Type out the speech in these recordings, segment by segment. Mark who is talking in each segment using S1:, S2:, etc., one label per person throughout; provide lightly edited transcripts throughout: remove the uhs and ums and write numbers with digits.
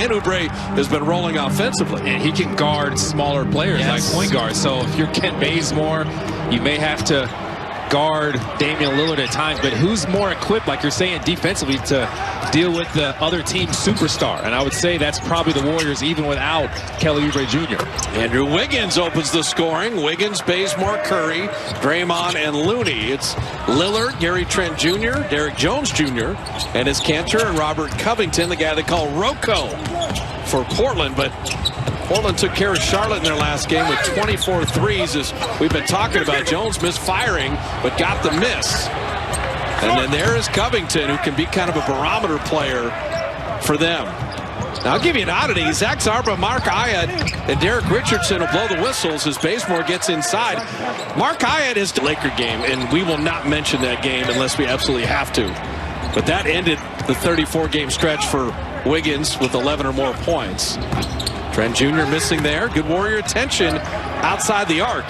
S1: And Oubre has been rolling offensively.
S2: And he can guard smaller players like point guards. So if you're Kent Bazemore, you may have to guard Damian Lillard at times. But who's more equipped, like you're saying, defensively to deal with the other team's superstar? And I would say that's probably the Warriors even without Kelly Oubre Jr.
S1: Andrew Wiggins opens the scoring. Wiggins, Bazemore, Curry, Draymond, and Looney. It's Lillard, Gary Trent Jr., Derrick Jones Jr., and it's Cantor and Robert Covington, the guy they call Rocco for Portland. But Portland took care of Charlotte in their last game with 24 threes, as we've been talking about. Jones misfiring, but got the miss. And then there is Covington, who can be kind of a barometer player for them. Now, I'll give you an oddity. Zach Zarba, Mark Ayotte, and Derek Richardson will blow the whistles as Bazemore gets inside. Mark Ayotte is the Laker game, and we will not mention that game unless we absolutely have to. But that ended the 34-game stretch for Wiggins with 11 or more points. Trent Jr. missing there. Good Warrior attention outside the arc.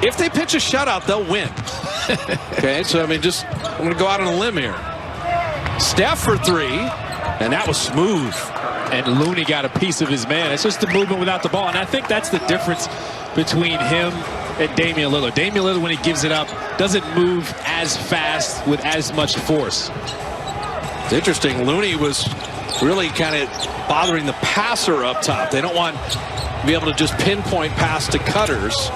S1: If they pitch a shutout, they'll win. Okay, so I mean, I'm going to go out on a limb here. Steph for three, and that was smooth.
S2: And Looney got a piece of his man. It's just the movement without the ball. And I think that's the difference between him and Damian Lillard. Damian Lillard, when he gives it up, doesn't move as fast with as much force.
S1: It's interesting. Looney was really kind of bothering the passer up top. They don't want to be able to just pinpoint pass to cutters.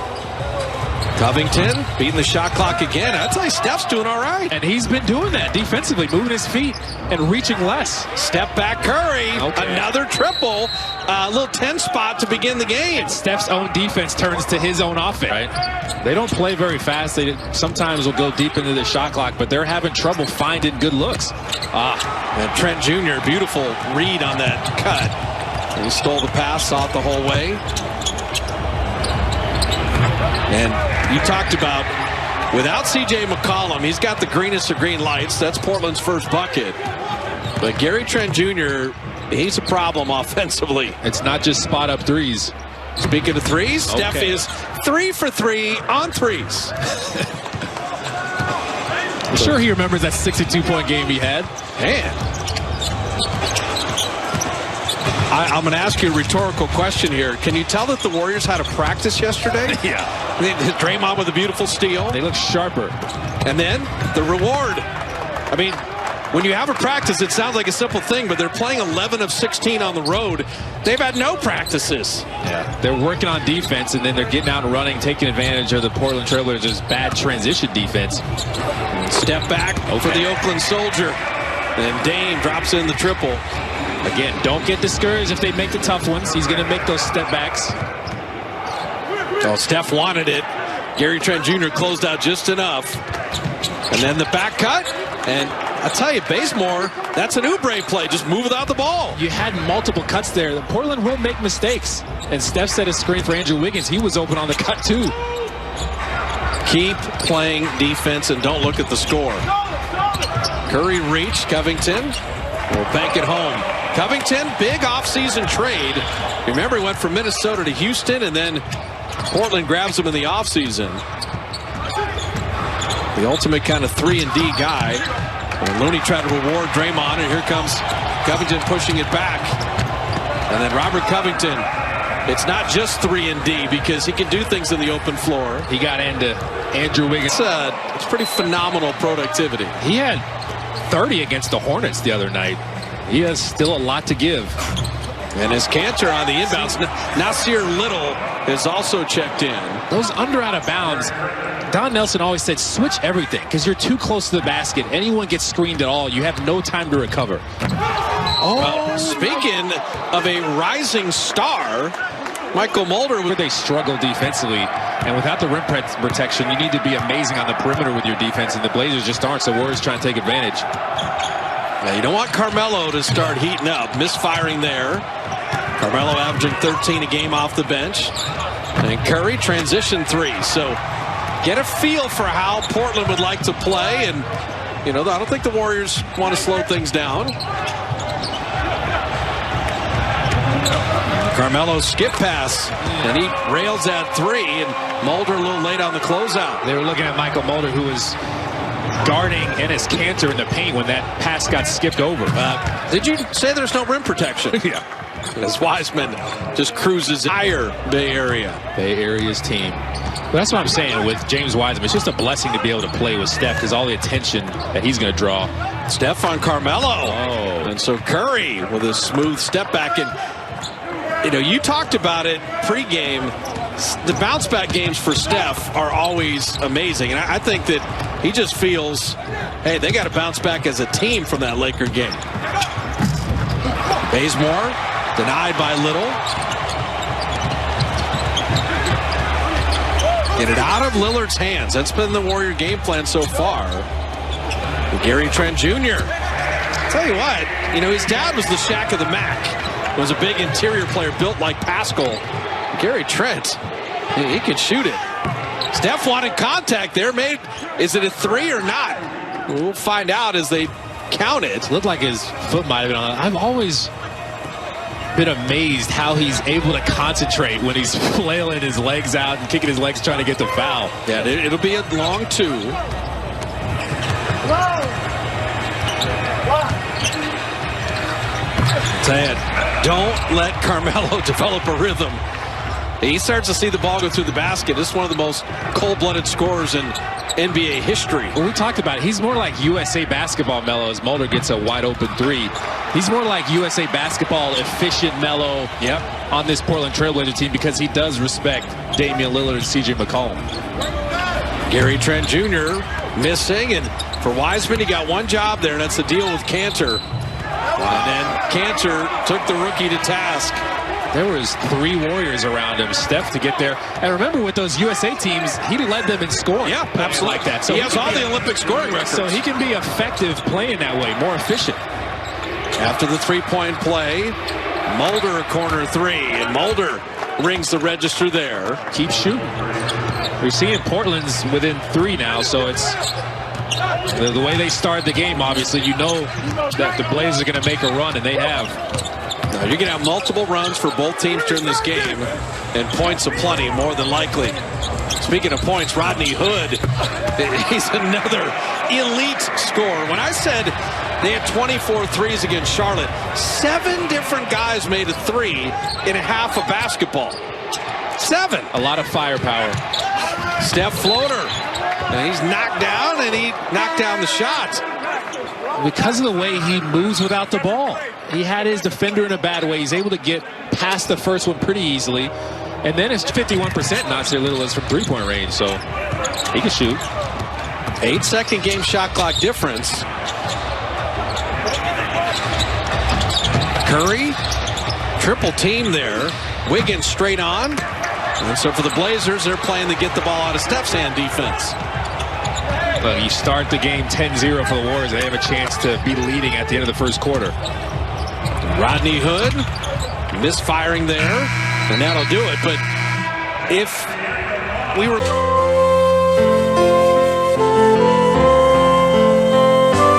S1: Covington beating the shot clock again. I'd say Steph's doing all right.
S2: And he's been doing that defensively, moving his feet and reaching less.
S1: Step back Curry. Okay. Another triple. A little 10 spot to begin the game.
S2: And Steph's own defense turns to his own offense. Right? They don't play very fast. They sometimes will go deep into the shot clock, but they're having trouble finding good looks.
S1: And Trent Jr., beautiful read on that cut. He stole the pass, saw it the whole way. And you talked about, without C.J. McCollum, he's got the greenest of green lights. That's Portland's first bucket. But Gary Trent Jr., he's a problem offensively.
S2: It's not just spot-up threes.
S1: Speaking of threes, okay. Steph is 3 for 3 on threes.
S2: I'm sure he remembers that 62-point game he had.
S1: Man. I'm going to ask you a rhetorical question here. Can you tell that the Warriors had a practice yesterday?
S2: Yeah.
S1: Draymond with a beautiful steal.
S2: They look sharper.
S1: And then the reward. I mean, when you have a practice, it sounds like a simple thing, but they're playing 11 of 16 on the road. They've had no practices.
S2: Yeah. They're working on defense, and then they're getting out and running, taking advantage of the Portland Trailblazers' bad transition defense.
S1: Step back for the Oakland Soldier. And Dame drops in the triple.
S2: Again, don't get discouraged if they make the tough ones. He's going to make those step backs.
S1: Oh, Steph wanted it. Gary Trent Jr. closed out just enough. And then the back cut. And I tell you, Bazemore, that's an Oubre play. Just move without the ball.
S2: You had multiple cuts there. Portland will make mistakes. And Steph set a screen for Andrew Wiggins. He was open on the cut, too.
S1: Keep playing defense and don't look at the score. Curry reached. Covington will bank it home. Covington, big offseason trade. Remember, he went from Minnesota to Houston, and then Portland grabs him in the offseason. The ultimate kind of 3-and-D guy. And Looney tried to reward Draymond, and here comes Covington pushing it back. And then Robert Covington. It's not just 3-and-D because he can do things in the open floor.
S2: He got into Andrew Wiggins.
S1: It's pretty phenomenal productivity.
S2: He had 30 against the Hornets the other night. He has still a lot to give.
S1: And his Cantor on the inbounds. Nasir Little is also checked in.
S2: Those under out of bounds, Don Nelson always said switch everything because you're too close to the basket. Anyone gets screened at all, you have no time to recover.
S1: Well, speaking of a rising star, Michael Mulder.
S2: They struggle defensively, and without the rim protection, you need to be amazing on the perimeter with your defense, and the Blazers just aren't, so Warriors trying to take advantage.
S1: Now, you don't want Carmelo to start heating up. Misfiring there. Carmelo averaging 13 a game off the bench. And Curry, transition three. So get a feel for how Portland would like to play. And, you know, I don't think the Warriors want to slow things down. Carmelo's skip pass, and he rails at three, and Mulder a little late on the closeout.
S2: They were looking at Michael Mulder, who was guarding Enes Kanter in the paint when that pass got skipped over.
S1: Did you say there's no rim protection?
S2: Yeah.
S1: as Wiseman just cruises higher Bay Area.
S2: Bay Area's team. Well, that's what I'm saying with James Wiseman. It's just a blessing to be able to play with Steph because all the attention that he's going to draw.
S1: Steph on Carmelo.
S2: Oh.
S1: And so Curry with a smooth step back. And, you know, you talked about it pregame. The bounce back games for Steph are always amazing. And I think that he just feels, hey, they got to bounce back as a team from that Laker game. Bazemore denied by Little. Get it out of Lillard's hands. That's been the Warrior game plan so far. Gary Trent Jr. I'll tell you what, you know, his dad was the Shaq of the Mac. Was a big interior player built like Pascal. Gary Trent, he can shoot it. Steph wanted contact there. Is it a three or not? We'll find out as they count it.
S2: Looked like his foot might have been on it. I've always been amazed how he's able to concentrate when he's flailing his legs out and kicking his legs trying to get the foul.
S1: Yeah, it'll be a long two. Ted, don't let Carmelo develop a rhythm. He starts to see the ball go through the basket. This is one of the most cold-blooded scorers in NBA history.
S2: Well, we talked about it. He's more like USA basketball Melo as Mulder gets a wide-open three. He's more like USA basketball efficient Melo on this Portland Trailblazer team because he does respect Damian Lillard and C.J. McCollum.
S1: Gary Trent Jr. missing, and for Wiseman, he got one job there, and that's the deal with Kanter. And then Kanter took the rookie to task.
S2: There was three Warriors around him, Steph to get there. And remember, with those USA teams, he led them in scoring.
S1: Yeah, absolutely.
S2: Like that. So
S1: he has all the Olympic scoring records.
S2: So he can be effective playing that way, more efficient.
S1: After the three-point play, Mulder a corner three, and Mulder rings the register there.
S2: Keep shooting. We're seeing Portland's within three now, so it's the way they start the game, obviously, you know that the Blazers are going to make a run, and they have.
S1: Now, you're going to have multiple runs for both teams during this game, and points aplenty, more than likely. Speaking of points, Rodney Hood, he's another elite scorer. When I said they had 24 threes against Charlotte, 7 different guys made a three in a half of basketball. 7.
S2: A lot of firepower.
S1: Steph floater. And he's knocked down, and he knocked down the shot.
S2: Because of the way he moves without the ball. He had his defender in a bad way. He's able to get past the first one pretty easily. And then it's 51%, not so little as from three-point range, so he can shoot.
S1: 8-second game shot clock difference. Curry, triple team there. Wiggins straight on. And so for the Blazers, they're playing to get the ball out of Steph's hand defense.
S2: Well, you start the game 10-0 for the Warriors. They have a chance to be leading at the end of the first quarter.
S1: Rodney Hood misfiring there, and that'll do it. But if we were...